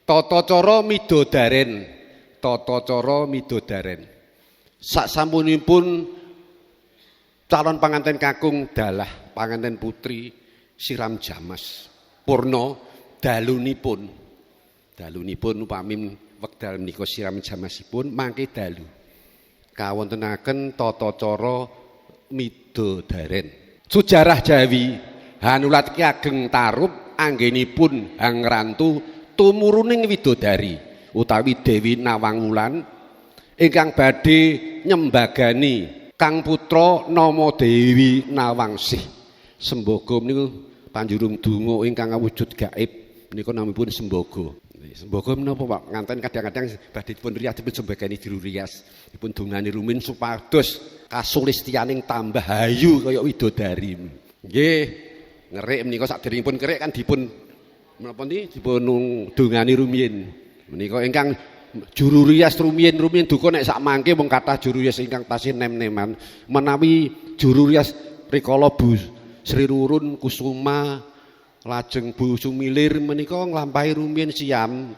Tata cara midodaren. Tata cara midodaren. Sasampunipun calon panganten kakung dalah panganten putri siram jamas purna dalunipun. Dalunipun upami wekdal menika siram jamasipun mangke dalu. Kawontenaken tata cara midodaren. Sujarah Jawi hanulat Ki Ageng Tarup anggenipun Hang Rantu tumuruning widodari utawi Dewi Nawangwulan ingkang badhe nyembagani Kang putra nama Dewi Nawangsih. Sembogo niku panjurung donga ingkang awujud gaib menika namipun sembogo. Sembogo menapa Pak? Nganten kadang-kadang badhe dipun rias dipun sembagani diru rias, dipun dongani rumin supados kasulistianing tambah hayu kaya widodari. Nggih, ngerik menika saderengipun kerik kan dipun menapa niki dipun dongani rumiyin. Menika ingkang juru rias rumiyin duka nek sak mangke wong kathah juru rias ingkang tasih nem-neman menawi juru rias rikala Bu Sri Rurun Kusuma lajeng Bu Sumilir menika nglampahi rumiyin siam.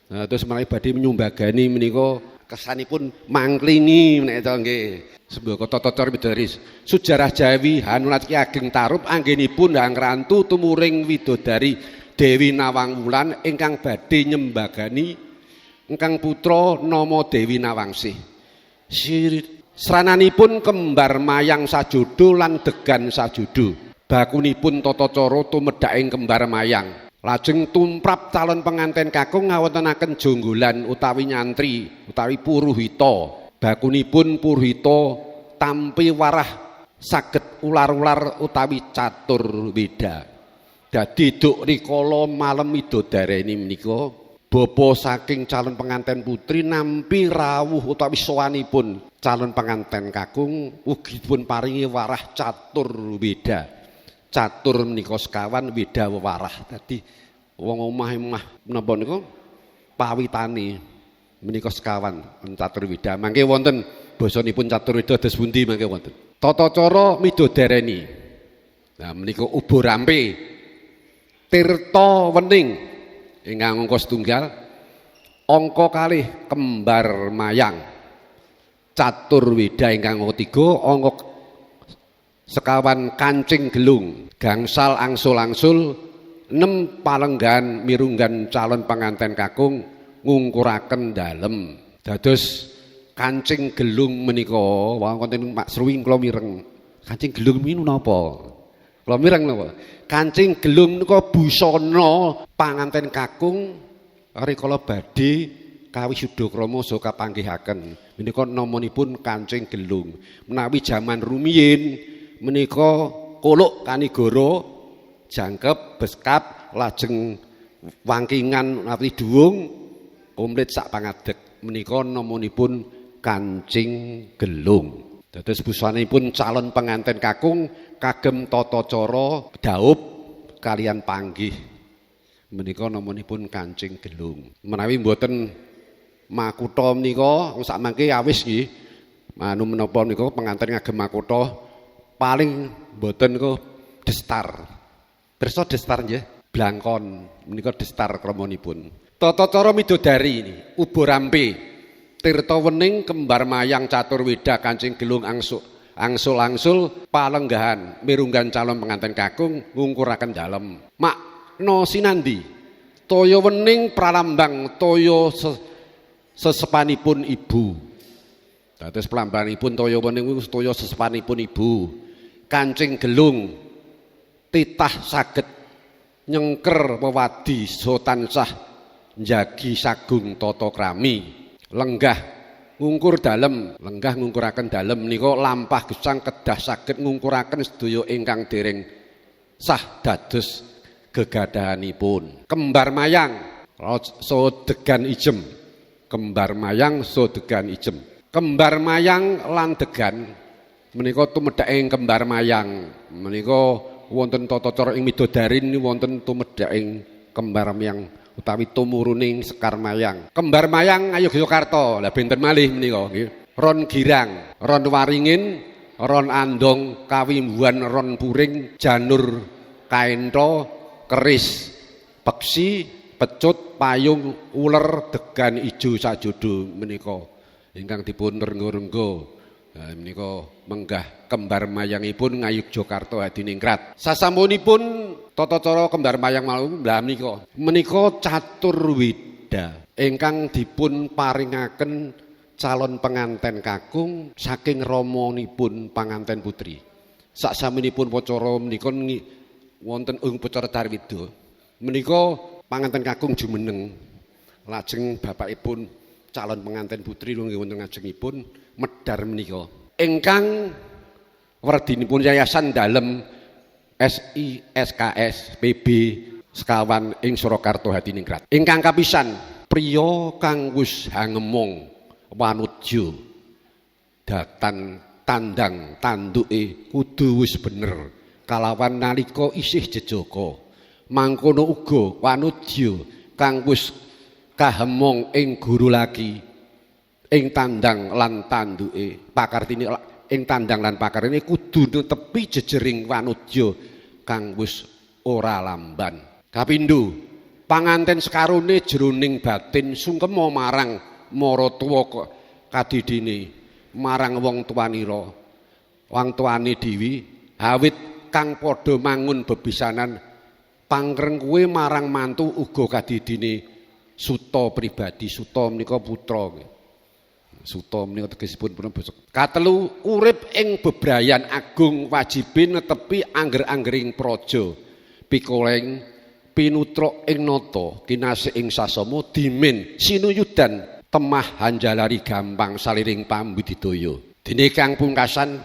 Nah, terus menawi badhe nyumbagani menika kesanipun mangklingi menika nggih. Sembogo tata cara widodari. Sujarah Jawi hanulat Ki Ageng Tarup anggenipun Hang Rantu tumuring widodari Dewi Nawangwulan ingkang badhe nyembagani ingkang putra nama Dewi Nawangsih. Srananipun kembar mayang sajodo lan degan sajodo. Bakunipun tata cara tumedhaking kembar mayang. Lajeng tumrap calon penganten kakung ngawontenaken jonggolan utawi nyantri utawi puruhita. Bakunipun puruhita tampi warah saged ular-ular utawi catur weda. Dadi duk rikala malem midodareni menika bapa saking calon penganten putri nampi rawuh utawi sowanipun calon penganten kakung ugi dipun paringi warah catur weda. Catur menika sekawan weda wewarah. Dadi wong omah-omah menapa niku pawitane menika sekawan catur weda. Mangke wonten basanipun catur weda dados pundi mangke wonten. Tata cara midodareni. Nah menika ubo rampe tirta wening ingkang angka setunggal, angka kalih kembar mayang, catur weda ingkang angka 3, angka sekawan kancing gelung, gangsal angsul-angsul, 6 palenggan mirunggan calon penganten kakung ngungkuraken dalem. Dados kancing gelung menika wonten Mak Sruwing kula mireng. Kancing gelung niku napa? Kula mireng napa? Kancing gelung menika busana panganten kakung rikala badhe kawisuda krama saha kapanggihaken. Menika namanipun kancing gelung. Menawi jaman rumiyin menika kuluk kanigara jangkep beskap lajeng wangkingan utawi duwung komplit sak pangadeg menika namanipun kancing gelung. Dados busanipun calon penganten kakung kagem tata cara dhaup kalian panggih menika namanipun kancing gelung. Menawi mboten makutha menika sak mangke awis nggih anu menapa menika penganten ngagem makutha paling mboten niku destar. Pirsa destar nggih, blangkon menika destar kramanipun. Tata cara midodari ini ubo rampe, tirta wening, kembar mayang, catur weda, kancing gelung, angsul-angsul, palenggahan, mirunggan calon penganten kakung ngungkuraken dalem. Makna sinandi, toya wening pralambang toya sesepanipun ibu. Dados pelambanipun toya wening toya sesepanipun ibu. Kancing gelung titah saged nyengker wewadi so tansah njagi sagung tata krami. Lenggah ngungkur dalem, lenggah ngungkuraken dalem menika lampah gesang kedah saged ngungkuraken sedaya ingkang dereng sah dados gegadahanipun. Kembar mayang so degan ijem. Kembar mayang so degan ijem. Kembar mayang lan degan menika tumedhaking kembar mayang menika wonten tata cara ing midodarin wonten tumedhaking kembar mayang utawi tumuruning sekar mayang. Kembar mayang Ngayogyakarta lha benten malih menika nggih. Ron girang, ron waringin, ron andong, kawimbuhan ron puring, janur kaento, keris, peksi, pecut, payung, uler, degan ijo sajodo menika ingkang dipun renggo-renggo. Menika menggah kembar mayangipun Ngayogyakarta Hadiningrat. Sasampunipun tata cara kembar mayang mau menika caturwida ingkang dipun paringaken calon penganten kakung saking ramanipun panganten putri. Saksaminipun upacara menika wonten ing upacara Tarwida. Menika panganten kakung jumeneng. Lajeng bapakipun calon penganten putri nggih wonten ngajengipun medhar menika. Ingkang werdinipun Yayasan Dalem SISKS PB sekawan ing Surakarta Hadiningrat. Ingkang kapisan priya kang wis hangemong wanudya datan tandang tanduke kudu wis bener kalawan nalika isih jejaka. Mangkono uga wanudya kang wis kahemong ing guru laki ing tandang lan tanduke pakartine ing tandang lan pakartine kudu netepi jejering wanudya kang wis ora lamban. Kapindho, panganten sekarone jroning batin sungkema marang maratuwa kadidine marang wong tuanira, wong tuane dhewe awit kang padha mangun bebisanan pangreng kuwe marang mantu uga kadidine suta pribadi. Suta menika putra. Suta menika tegesipun pun besok. Katelu urip ing bebrayan agung wajibe netepi angger-anggering praja. Pikoleng pinutruk ing nata kinasih ing sasama dimen sinuyudan temah hanjalari gampang saliring pambudidaya. Dene kang pungkasan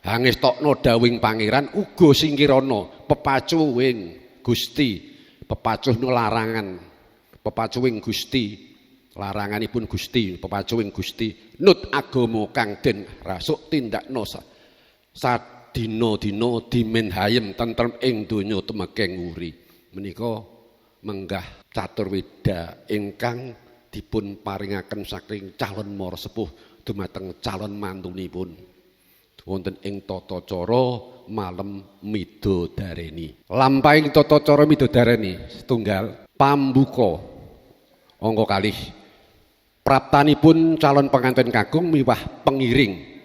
hangestokna dawing pangeran uga singkirana pepacuhing Gusti, pepacuhna larangan. Pepacuhing Gusti, laranganipun Gusti, pepacuhing Gusti, nut agama kang den rasuk tindakna sadina-dina dimen hayem tentrem ing donya tumekeng nguri. Menika menggah caturwida ingkang dipun paringaken saking calon mara sepuh dumateng calon mantunipun wonten ing tata cara malem midodareni. Lampahing tata cara midodareni setunggal pambuka angka kalih praptanipun calon pengantin kakung miwah pengiring.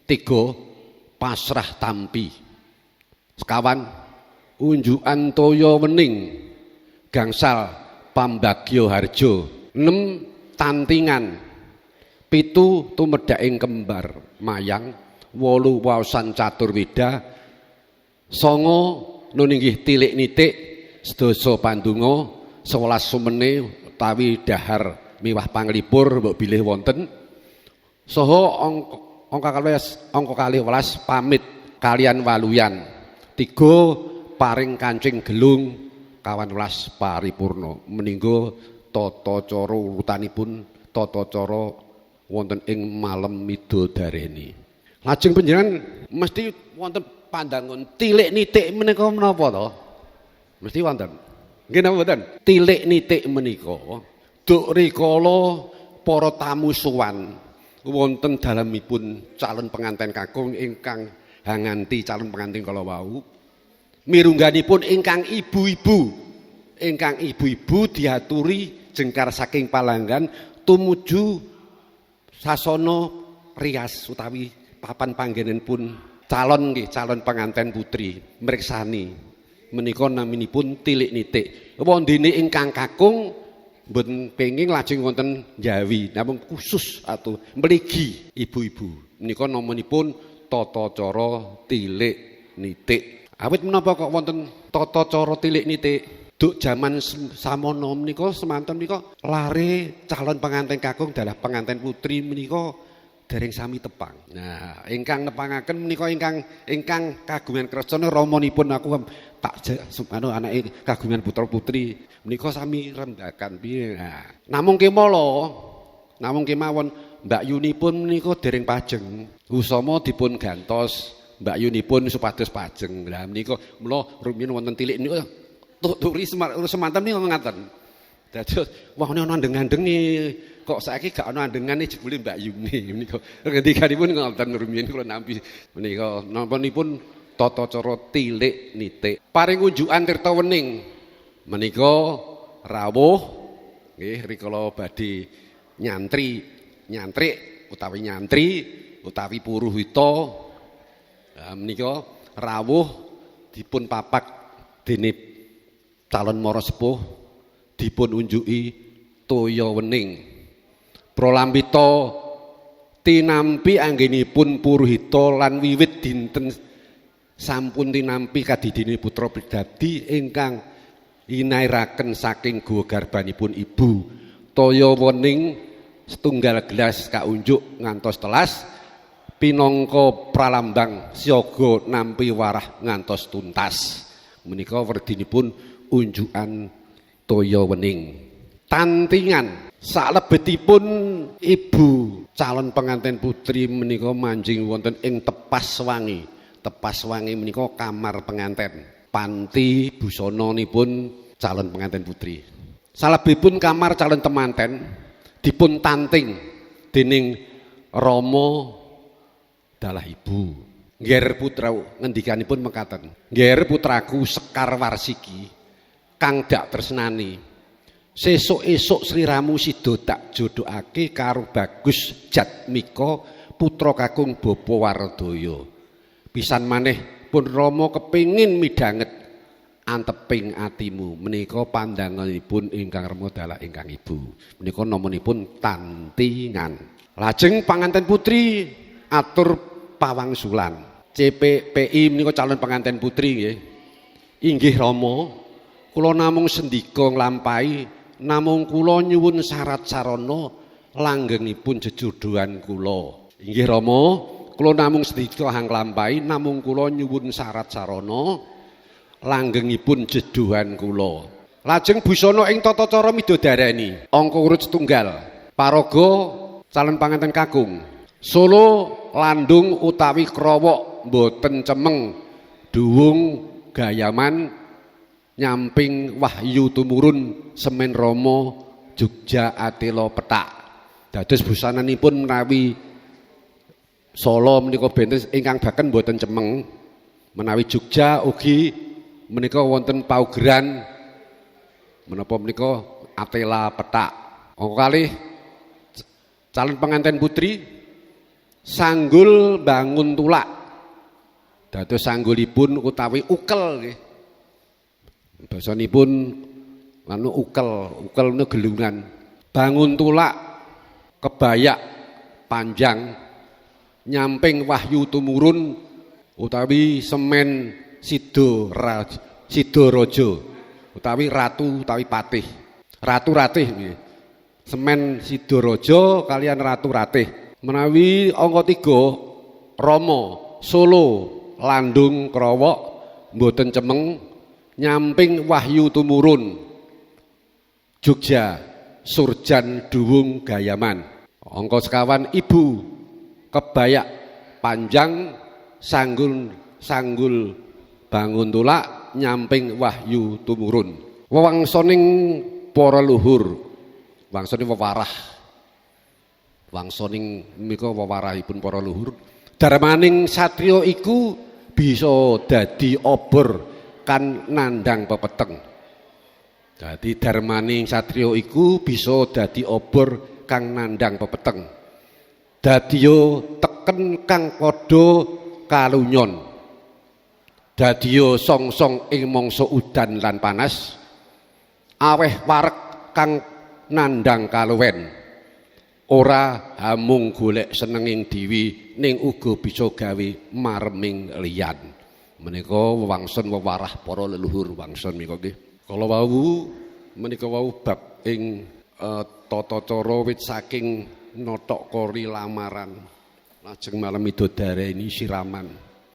3 pasrah tampi. Sekawan unjukan toya wening gangsal pambagya harja. 6 tantingan. 7 tumedhaking kembar mayang. 8 waosan caturwida. 9 nuninggih tilik nitik sedasa pandonga. 11 sumene utawi dahar miwah panglipur mbok bilih wonten. Saha angka 12 pamit kalian waluyan. 3 paring kancing gelung kawan welas paripurna. Meninggo tata cara urutanipun tata cara wonten ing malem midodareni. Lajeng panjenengan mesti wonten pandangan tilik nitik menika menapa to? Mesti wonten. Nggih napa mboten? Tilik nitik menika duk rikala para tamu sowan wonten dalemipun calon pengantin kakung ingkang hanganti calon pengantin kala wau. Mirungganipun ingkang ibu-ibu diaturi jengkar saking palanggan tumuju sasana rias utawi papan panggenipun calon pengantin putri mriksani. Menika naminipun tilik nitik. Wondene ingkang kakung mboten penging lajeng wonten njawi namung khusus atau mligi ibu-ibu. Menika namanipun tata cara tilik nitik. Awit menapa kok wonten tata cara tilik nitik? Duk jaman samono menika semanten menika lare calon pengantin kakung dalah pengantin putri menika dereng sami tepang. Nah, ingkang nepangaken menika ingkang kagungan kresna ramanipun aku tak anake kagungan putra putri menika sami rembakan piye. Nah, namung kemawon Mbak Yunipun menika dereng pajeng. Usama dipun gantos Mbak Yunipun supados pajeng. Lah menika mula rumiyin wonten tilik niku turi semanten niku ngaten. Dados wah ana andeng-andenge kok saiki gak ana andengane jebule Mbak Yuni menika. Ngendikanipun ngoten rumiyin kula nampi menika nampanipun tata cara tilik nitik. Paring unjukan tirta wening menika rawuh nggih rikala badhe nyantrik utawi puruhita menika rawuh dipun papak dene calon mara sepuh dipun unjuki toya wening pralambita tinampi anggenipun puruhita lan wiwit dinten sampun tinampi kadidine putra pribadi ingkang inairaken saking guwa garbanipun ibu toya wening setunggal gelas kaunjuk ngantos telas pinangka pralambang siaga nampi warah ngantos tuntas menika werdinipun unjukan toya wening tantingan salebetipun ibu calon pengantin putri menika manjing wonten ing tepas wangi menika kamar pengantin panti busananipun calon pengantin putri salebetipun kamar calon temanten dipun tanting dening Rama dalah ibu. Ngger putra ngendikanipun mekaten. Ngger putraku Sekar Warsiki kang dak tresnani. Sesuk-esuk sliramu sida tak jodhokake karo Bagus Jatmika putra kakung Bapa Wardaya. Pisan maneh pun Rama kepingin midhanget anteping atimu menika pandanganipun ingkang rema dalah ingkang ibu menika namanipun tantingan lajeng panganten putri atur pawangsulan CPPI menika calon pengantin putri nggih inggih Rama kula namung sendika nglampahi namung kula nyuwun syarat sarana langgengipun jejodhoan kula inggih Rama kula namung sendika hang nglampahi namung kula nyuwun syarat sarana langgengipun jedohan kula. Lajeng busana ing tata cara midodareni. Angka urut setunggal. Paraga calon panganten kakung. Solo landung utawi krowok mboten cemeng. Duwung gayaman nyamping wahyu tumurun semen Rama Jogja atela petak. Dados busananipun menawi Solo menika benten ingkang baken mboten cemeng. Menawi Jogja ugi menika wonten paugeran menapa menika atela petak. Angka kalih calon pengantin putri sanggul bangun tulak. Dados sanggulipun utawi ukel nggih. Basanipun anu ukel niku gelungan. Bangun tulak kebayak panjang nyamping wahyu tumurun utawi semen Sido Raja utawi ratu utawi patih ratu ratih nggih semen Sido Raja kalian ratu ratih menawi angka 3 Rama Solo landung krowok mboten cemeng nyamping wahyu tumurun Jogja surjan duwung gayaman angka sekawan ibu kebayak panjang sanggul bangun tulak nyamping wahyu tumurun wewangsaning para luhur wangsaning wewarah wangsaning menika wewarahipun para luhur darmaning satriya iku bisa dadi obor kan nandhang pepeteng dadi darmaning satriya iku bisa dadi obor kang nandhang pepeteng dadiya teken kang padha kalunyon dadiya song-song ing mangsa udan lan panas aweh wareg kang nandhang kaluwen ora hamung golek senenging dewi ning uga bisa gawe mareming liyan menika wewangsun wewarah para leluhur wangsun menika nggih kala wau menika wau bab ing tata cara wit saking notok kori lamaran lajeng malam midodareni siraman